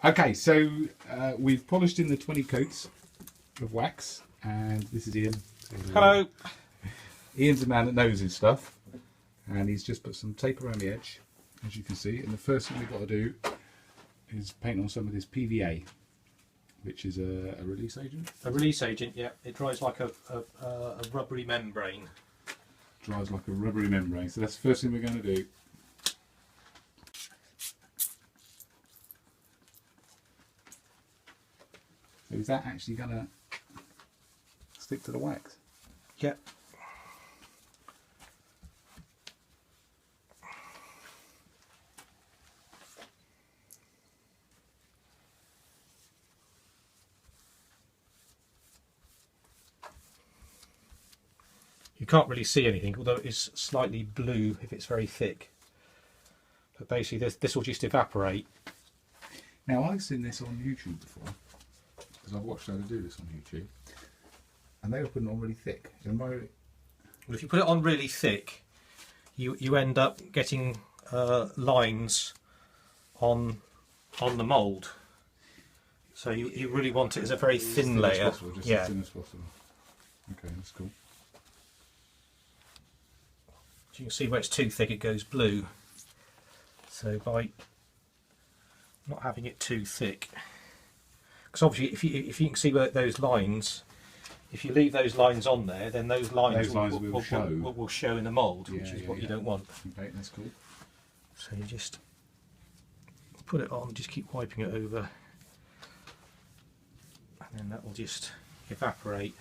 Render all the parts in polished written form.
Okay, so we've polished in the 20 coats of wax, and this is Ian. Hello. Ian's a man that knows his stuff, and he's just put some tape around the edge, as you can see. And the first thing we've got to do is paint on some of this PVA, which is a release agent. A release agent, yeah. It dries like a rubbery membrane. Dries like a rubbery membrane. So that's the first thing we're going to do. So is that actually going to stick to the wax? Yep. You can't really see anything, although it's slightly blue if it's very thick. But basically this will just evaporate. Now I've seen this on YouTube before, because I've watched how to do this on YouTube, and they were putting it on really thick. Well, if you put it on really thick, you end up getting lines on the mould. So you really want it as a very thin layer. As possible, just as thin as possible. Okay, that's cool. You can see where it's too thick, it goes blue. So by not having it too thick, because obviously if you can see where those lines, if you leave those lines on there, then those lines will show in the mould, which is what you don't want. Okay, that's cool. So you just put it on, just keep wiping it over, and then that will just evaporate.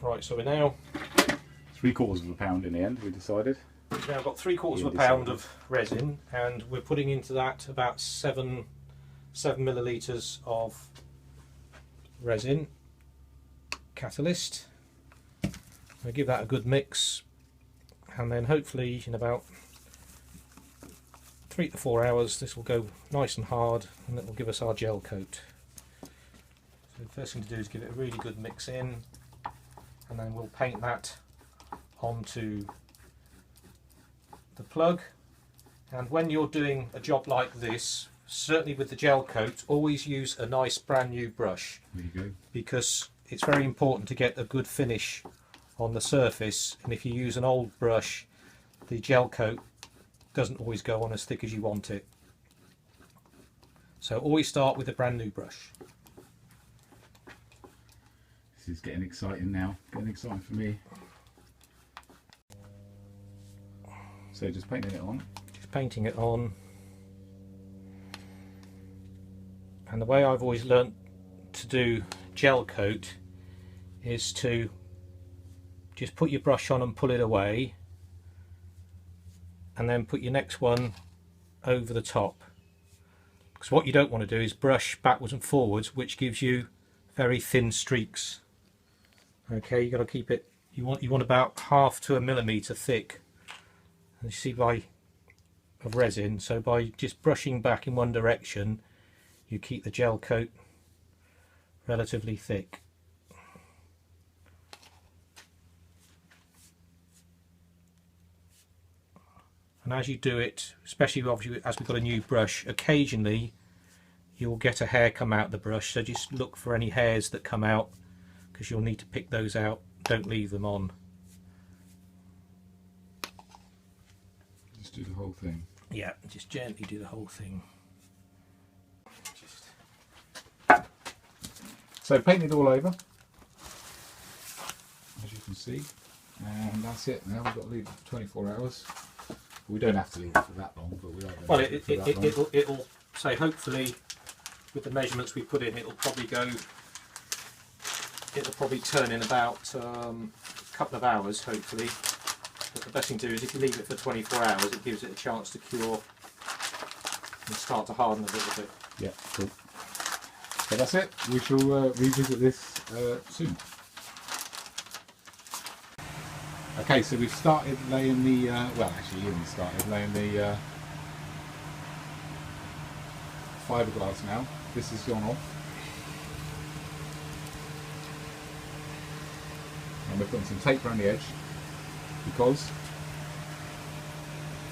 Right, so we're now 3/4 of a pound in the end, we decided. We've now got 3/4 of a pound of resin, and we're putting into that about 7 millilitres of resin catalyst. We'll give that a good mix, and then hopefully in about 3 to 4 hours this will go nice and hard, and it will give us our gel coat. So the first thing to do is give it a really good mix in, and then we'll paint that onto the plug. And when you're doing a job like this, certainly with the gel coat, always use a nice brand new brush. There you go. Because it's very important to get a good finish on the surface, and if you use an old brush, the gel coat doesn't always go on as thick as you want it. So always start with a brand new brush. This is getting exciting now, getting exciting for me. So just painting it on. Just painting it on. And the way I've always learnt to do gel coat is to just put your brush on and pull it away, and then put your next one over the top. Because what you don't want to do is brush backwards and forwards, which gives you very thin streaks. Okay, you got to keep it. You want about 1/2 to 1 millimetre thick. And you see of resin. So by just brushing back in one direction, you keep the gel coat relatively thick. And as you do it, especially obviously as we've got a new brush, occasionally you'll get a hair come out the brush. So just look for any hairs that come out, because you'll need to pick those out. Don't leave them on. Just do the whole thing. Yeah, just gently do the whole thing. So painted all over, as you can see, and that's it. Now we've got to leave it for 24 hours. We don't have to leave it for that long, but we are. Well, it'll say, hopefully with the measurements we put in, it'll probably turn in about a couple of hours, hopefully. But the best thing to do is, if you leave it for 24 hours, it gives it a chance to cure and start to harden a little bit. Yeah, cool. So that's it. We shall revisit this soon. Okay, so we've started laying the, well actually Ian started laying the fiberglass now. This has gone off. And we're putting some tape around the edge, because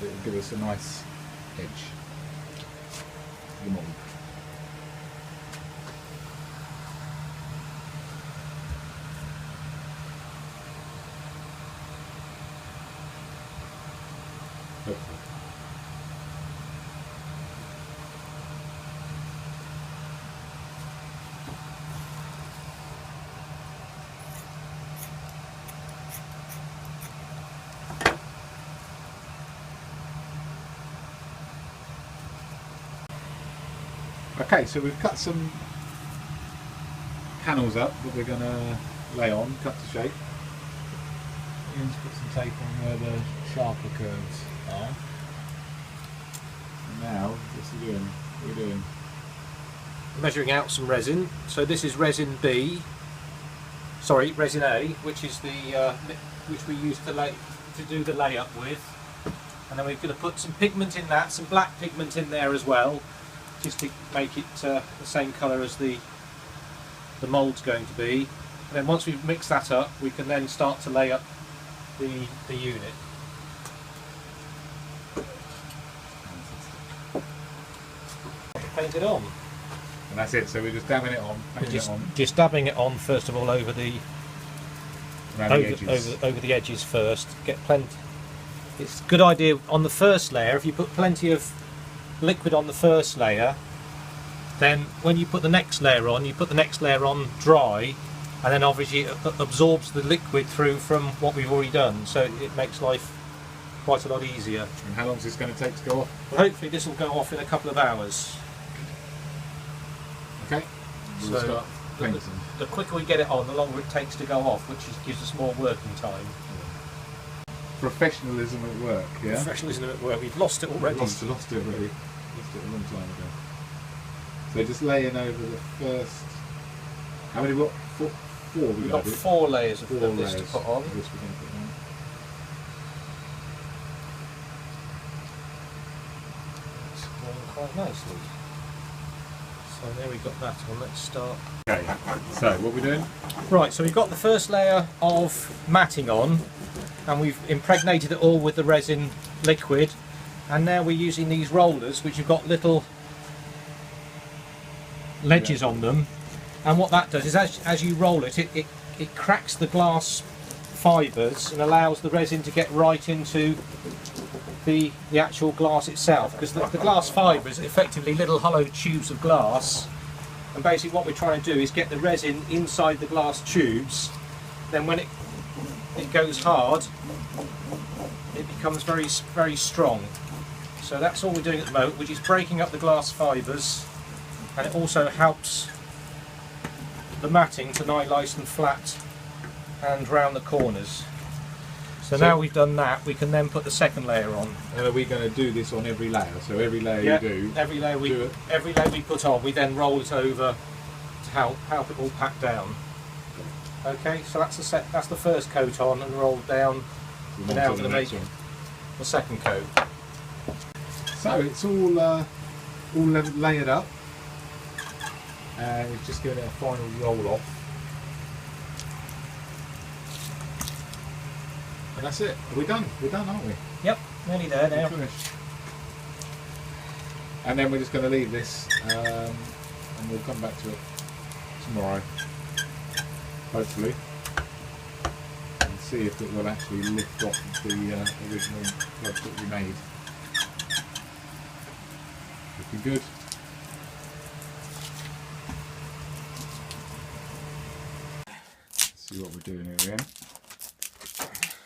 It will give us a nice edge to the mould. Hopefully. Okay, so we've cut some panels up that we're going to lay on, cut to shape. Ian's put some tape on where the sharper curves are. And now, what's he doing? What are we doing? Measuring out some resin. So this is resin B. Sorry, resin A, which is the which we use to do the layup with. And then we're going to put some pigment in that, some black pigment in there as well, just to make it the same colour as the mould's going to be. And then once we've mixed that up, we can then start to lay up the unit. Paint it on. And that's it, so we're just dabbing it on, Just dabbing it on first of all over the over the edges first. Get plenty. It's a good idea on the first layer, if you put plenty of liquid on the first layer, then when you put the next layer on, you put the next layer on dry, and then obviously it absorbs the liquid through from what we've already done, so it makes life quite a lot easier. And how long is this going to take to go off? Well, hopefully this will go off in a couple of hours. Okay, we'll start painting. The quicker we get it on, the longer it takes to go off, which gives us more working time. Professionalism at work, yeah? Professionalism at work, we've lost it already. Lost it already. Lost it a long time ago. So just laying over the first... How many? What? Four we've got 4 layers of this to put on. This we're going to put on. It's going quite nicely. So there we've got that on. Let's start. Okay, so what are we doing? Right, so we've got the first layer of matting on, and we've impregnated it all with the resin liquid, and now we're using these rollers which have got little ledges on them, and what that does is as you roll it, it cracks the glass fibres and allows the resin to get right into the actual glass itself, because the glass fibres are effectively little hollow tubes of glass, and basically what we're trying to do is get the resin inside the glass tubes. Then when it goes hard, it becomes very strong. So that's all we're doing at the moment, which is breaking up the glass fibres, and it also helps the matting to lie nice and flat and round the corners. So now we've done that, we can then put the second layer on. And are we going to do this on every layer? So every layer you do? Every layer we put on, we then roll it over to help it all pack down. Okay, so that's the first coat on and rolled down. We're now going to make the second coat. So it's all layered up. We've just given it a final roll off. And that's it. We're done. We're done, aren't we? Yep, nearly there now. Finished. And then we're just going to leave this, and we'll come back to it tomorrow, hopefully, and see if it will actually lift off of the original plugs that we made. Should be good. Let's see what we're doing here again.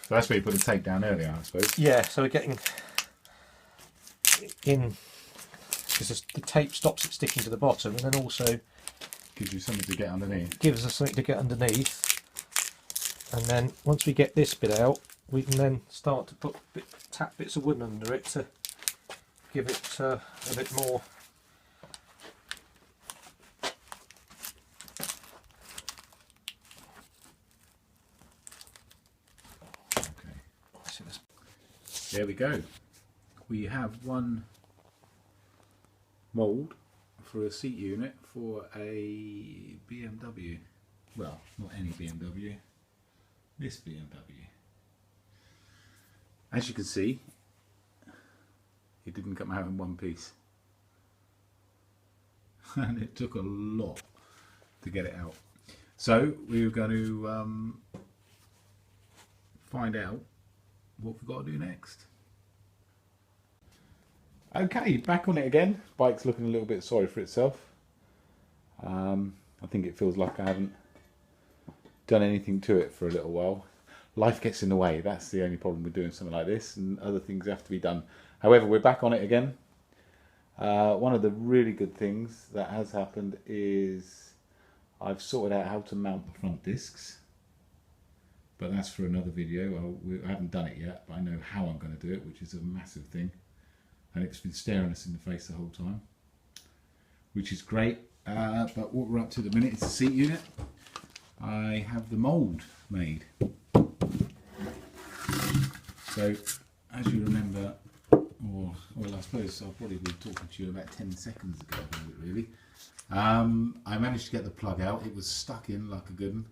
So that's where you put the tape down earlier, I suppose. Yeah, so we're getting in, because the tape stops it sticking to the bottom, and then also gives you something to get underneath. Gives us something to get underneath. And then once we get this bit out, we can then start to tap bits of wood under it to give it a bit more. There we go. We have one mould for a seat unit for a BMW. Well, not any BMW, this BMW. As you can see, It didn't come out in one piece. And it took a lot to get it out. So we were going to find out what we've got to do next. Okay, back on it again. Bike's looking a little bit sorry for itself. I think it feels like I haven't done anything to it for a little while. Life gets in the way. That's the only problem with doing something like this, and other things have to be done. However, we're back on it again. One of the really good things that has happened is I've sorted out how to mount the front discs, but that's for another video. I haven't done it yet, but I know how I'm going to do it, which is a massive thing, and it's been staring us in the face the whole time, which is great. But what we're up to at the minute is the seat unit. I have the mould made. So, as you remember, well, I suppose I'll probably be talking to you about 10 seconds ago, really. I managed to get the plug out. It was stuck in like a good one,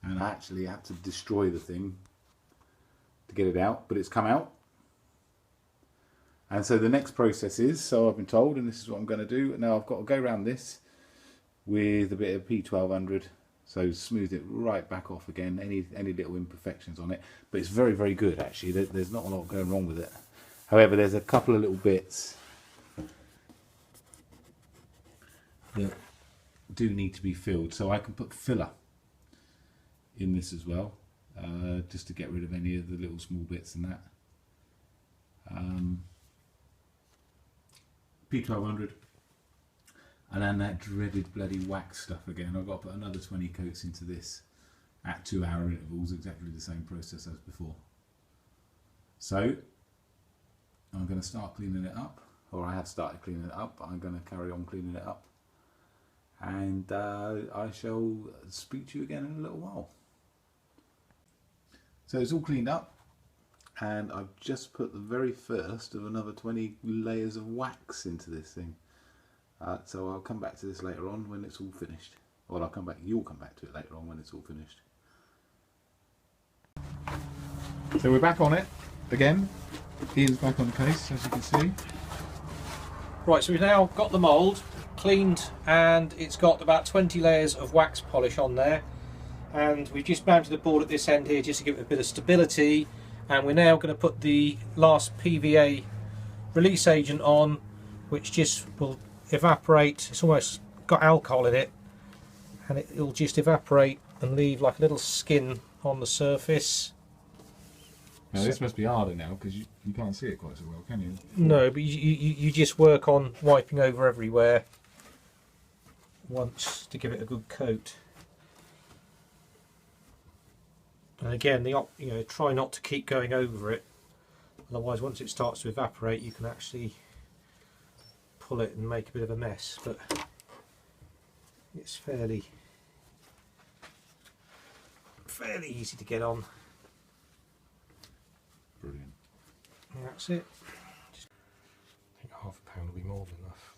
and I actually had to destroy the thing to get it out, but it's come out. And so the next process is, so I've been told, and this is what I'm going to do. Now I've got to go around this with a bit of P1200, so smooth it right back off again, any little imperfections on it. But it's very, very good actually. There's not a lot going wrong with it. However, there's a couple of little bits that do need to be filled, so I can put filler in this as well, just to get rid of any of the little small bits and that. P1200, and then that dreaded bloody wax stuff again. I've got to put another 20 coats into this at 2-hour intervals, exactly the same process as before. So I'm going to start cleaning it up, or I have started cleaning it up. I'm going to carry on cleaning it up, and I shall speak to you again in a little while. So it's all cleaned up, and I've just put the very first of another 20 layers of wax into this thing. So I'll come back to this later on when it's all finished. Well, you'll come back to it later on when it's all finished. So we're back on it again. Ian's back on the case, as you can see. Right, so we've now got the mould cleaned, and it's got about 20 layers of wax polish on there. And we've just mounted the board at this end here just to give it a bit of stability. And we're now going to put the last PVA release agent on, which just will evaporate. It's almost got alcohol in it, and it'll just evaporate and leave like a little skin on the surface. Now this must be harder now, because you can't see it quite so well, can you? No, but you just work on wiping over everywhere once to give it a good coat. And again, try not to keep going over it, otherwise once it starts to evaporate you can actually pull it and make a bit of a mess. But it's fairly easy to get on. Brilliant. And that's it. I think £0.5 will be more than enough.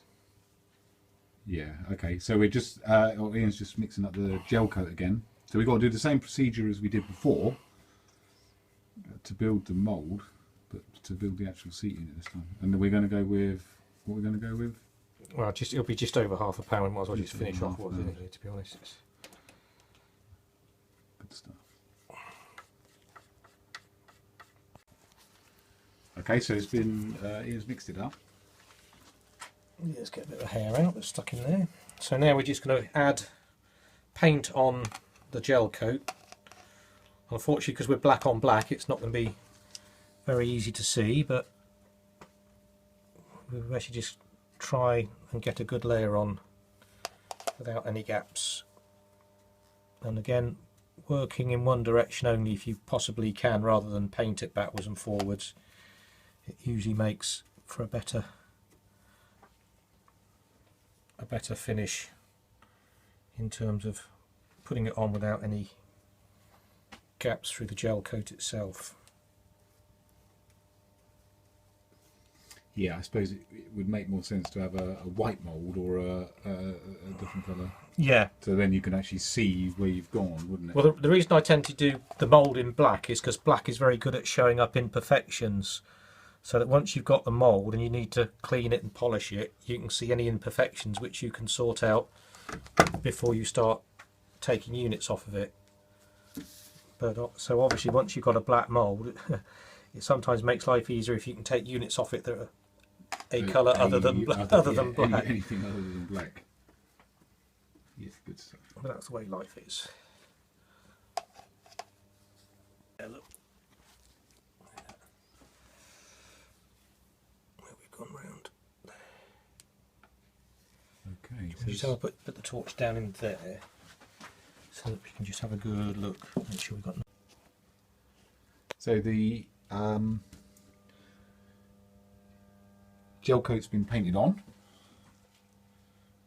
Yeah, okay, so we're just, Ian's just mixing up the gel coat again. So we've got to do the same procedure as we did before to build the mould, but to build the actual seat unit this time. And then we're going to go with, what we're going to go with? Well, it'll be just over £0.5. We might as well just finish off what it is, to be honest. Good stuff. Okay, so it's been, Ian's mixed it up. Let's get a bit of hair out that's stuck in there. So now we're just going to add paint on the gel coat. Unfortunately, because we're black on black, it's not going to be very easy to see, but we'll actually just try and get a good layer on without any gaps. And again, working in one direction only if you possibly can, rather than paint it backwards and forwards. It usually makes for a better finish in terms of putting it on without any gaps through the gel coat itself. Yeah, I suppose it would make more sense to have a white mould or a different colour. Yeah. So then you can actually see where you've gone, wouldn't it? Well, the reason I tend to do the mould in black is because black is very good at showing up imperfections. so that once you've got the mould and you need to clean it and polish it, you can see any imperfections which you can sort out before you start taking units off of it. But so obviously once you've got a black mould, it sometimes makes life easier if you can take units off it that are a colour other than black. Anything other than black. Yes, good stuff. But that's the way life is. Yeah, look. Where we've gone round. Okay. So just have a put the torch down in there, so that we can just have a good look. Make sure we've got. So the gel coat's been painted on.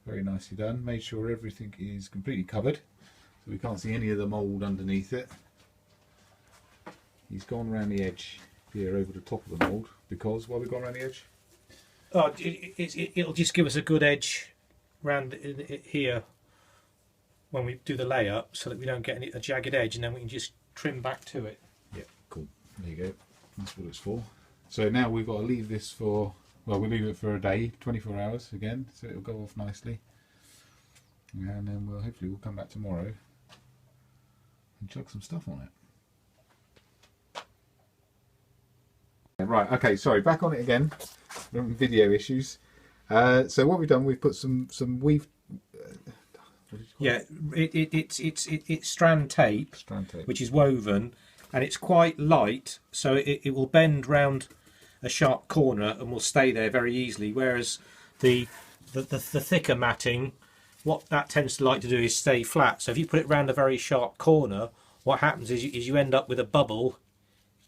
Very nicely done. Made sure everything is completely covered, so we can't see any of the mould underneath it. He's gone around the edge here over the top of the mould, because why have we gone around the edge? Oh, it'll just give us a good edge round it here when we do the layup, so that we don't get a jagged edge, and then we can just trim back to it. Yeah, cool. There you go. That's what it's for. So now we've got to leave this for, well, we'll leave it for a day, 24 hours again, so it'll go off nicely. And then hopefully we'll come back tomorrow and chuck some stuff on it. Right, okay, sorry, back on it again. We're having video issues. So what we've done, we've put some weave. Yeah, it's strand tape, which is woven, and it's quite light, so it will bend round a sharp corner and will stay there very easily. Whereas the thicker matting, what that tends to like to do is stay flat. So if you put it round a very sharp corner, what happens is you end up with a bubble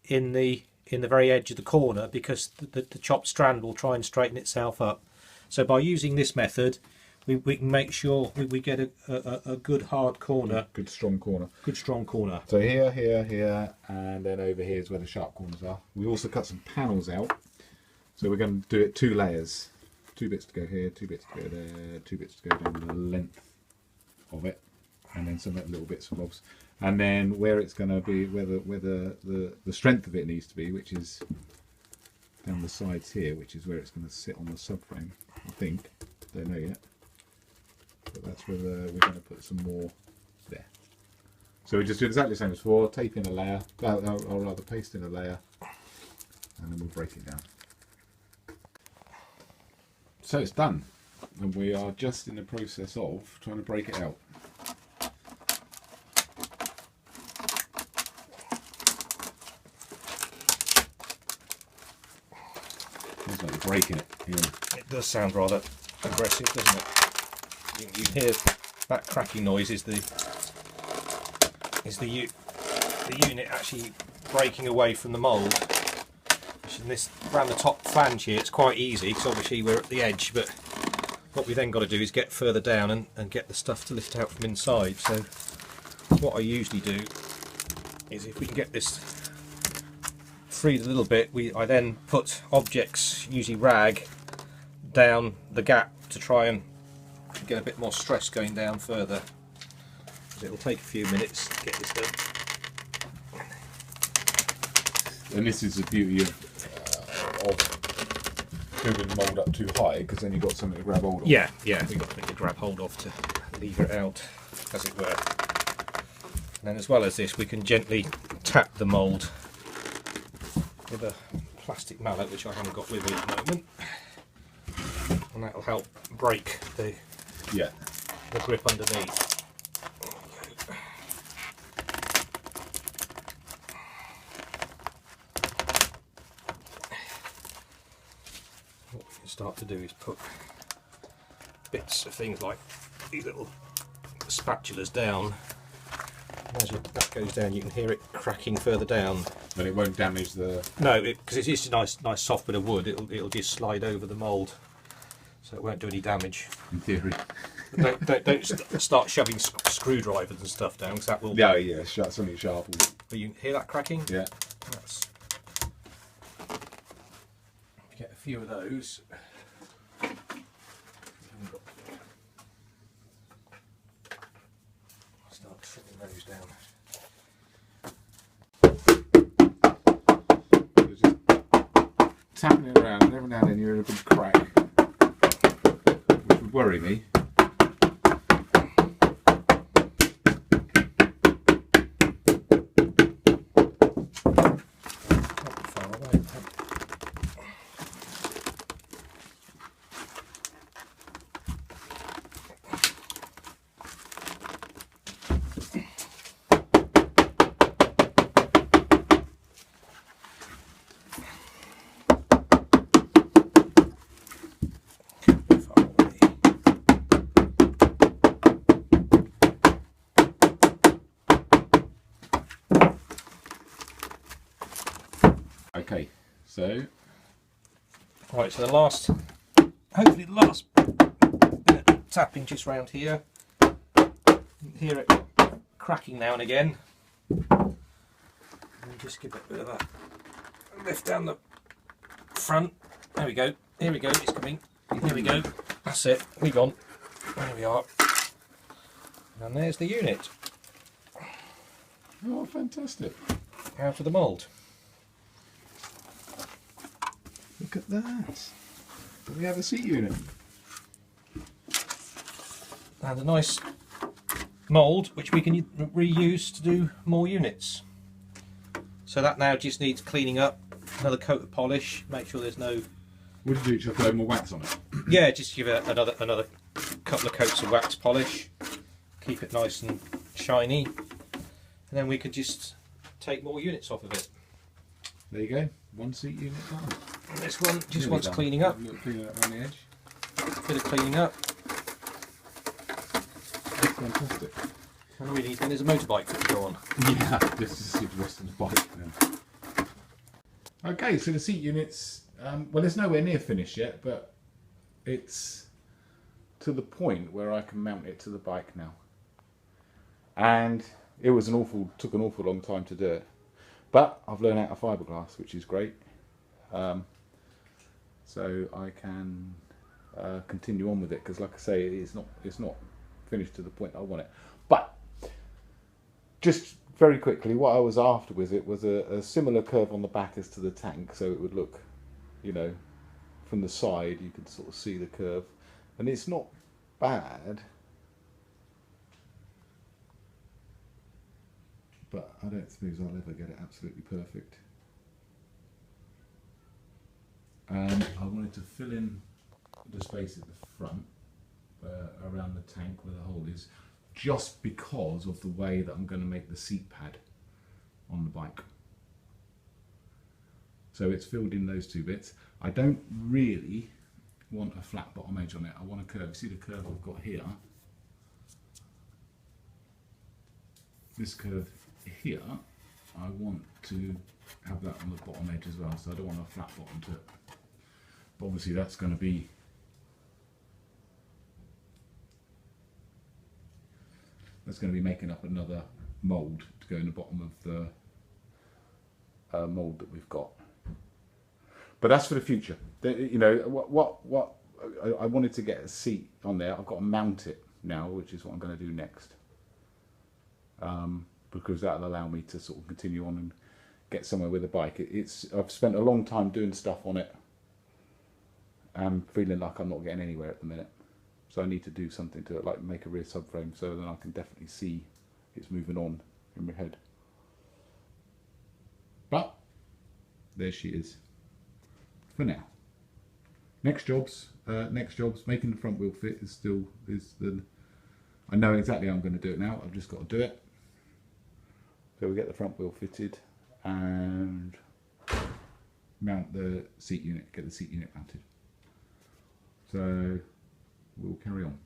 in the very edge of the corner, because the chopped strand will try and straighten itself up. So by using this method, we can make sure we get a good hard corner. Good strong corner. Good strong corner. So here, here, here, and then over here is where the sharp corners are. We also cut some panels out. So we're going to do it 2 layers. 2 bits to go here, 2 bits to go there, 2 bits to go down the length of it. And then some little bits and bobs. And then where it's going to be, where the strength of it needs to be, which is down the sides here, which is where it's going to sit on the subframe, I think. Don't know yet. But that's where we're going to put some more there. So we just do exactly the same as before, tape in a layer, or rather paste in a layer, and then we'll break it down. So it's done, and we are just in the process of trying to break it out. Sounds like you're breaking it. Yeah. It does sound rather aggressive, doesn't it? You can hear that cracking noise is the unit actually breaking away from the mould. In this around the top flange here, it's quite easy because obviously we're at the edge, but what we then got to do is get further down and get the stuff to lift out from inside. So what I usually do is, if we can get this freed a little bit, I then put objects, usually rag, down the gap to try and get a bit more stress going down further. It'll take a few minutes to get this done. And this is the beauty of building the mould up too high, because then you've got something to grab hold of. Yeah, we've got something to grab hold of to lever it out, as it were. And then as well as this, we can gently tap the mould with a plastic mallet, which I haven't got with me at the moment. And that'll help break the grip underneath. What we can start to do is put bits of things like these little spatulas down. As that goes down, you can hear it cracking further down. But it won't damage the... No, because it's just a nice soft bit of wood. It'll just slide over the mould, so it won't do any damage. In theory. Don't start shoving screwdrivers and stuff down, because that will. Yeah, something sharp. But you hear that cracking? Yeah. That's... Get a few of those. Start trimming those down. around, and every now and then you hear a big crack, which would worry me. Okay, so Right, so the last, hopefully the last bit of tapping just round here. You hear it cracking now and again. And just give it a bit of a lift down the front. There we go. Here we go. It's coming. Here we go. That's it. We've gone. There we are. And there's the unit. oh, fantastic! Out of the mould. Look at that. We have a seat unit. And a nice mould which we can reuse to do more units. So that now just needs cleaning up, another coat of polish, make sure there's no... Would you do? Just throw more wax on it? Yeah, just give it another couple of coats of wax polish, keep it nice and shiny, and then we could just take more units off of it. There you go, one seat unit done. And this one just Nearly wants done. cleaning up, A little cleaning up around the edge. bit of cleaning up, That's fantastic. and all we need then is a motorbike to go on. Yeah, just to see the rest of the bike. Yeah. Okay, so the seat units, well, it's nowhere near finished yet, but it's to the point where I can mount it to the bike now. And it was took an awful long time to do it. But I've learned how to fiberglass, which is great. So I can continue on with it, because like I say, it's not finished to the point I want it. But just very quickly, what I was after with it was a similar curve on the back as to the tank, so it would look, you know, from the side you could sort of see the curve, and it's not bad, but I don't suppose I'll ever get it absolutely perfect. I wanted to fill in the space at the front around the tank where the hole is, just because of the way that I'm going to make the seat pad on the bike. So it's filled in those two bits. I don't really want a flat bottom edge on it. I want a curve. See the curve I've got here? This curve here, I want to have that on the bottom edge as well, so I don't want a flat bottom to it. But obviously that's going to be making up another mould to go in the bottom of the mould that we've got. But that's for the future. You know, what I wanted to get a seat on there. I've got to mount it now, which is what I'm going to do next, because that'll allow me to sort of continue on and get somewhere with the bike. I've spent a long time doing stuff on it. I'm feeling like I'm not getting anywhere at the minute. So I need to do something to it, like make a rear subframe, so then I can definitely see it's moving on in my head. But there she is for now. Next jobs, making the front wheel fit I know exactly how I'm going to do it now. I've just got to do it. So we get the front wheel fitted and mount the seat unit, get the seat unit mounted. So we'll carry on.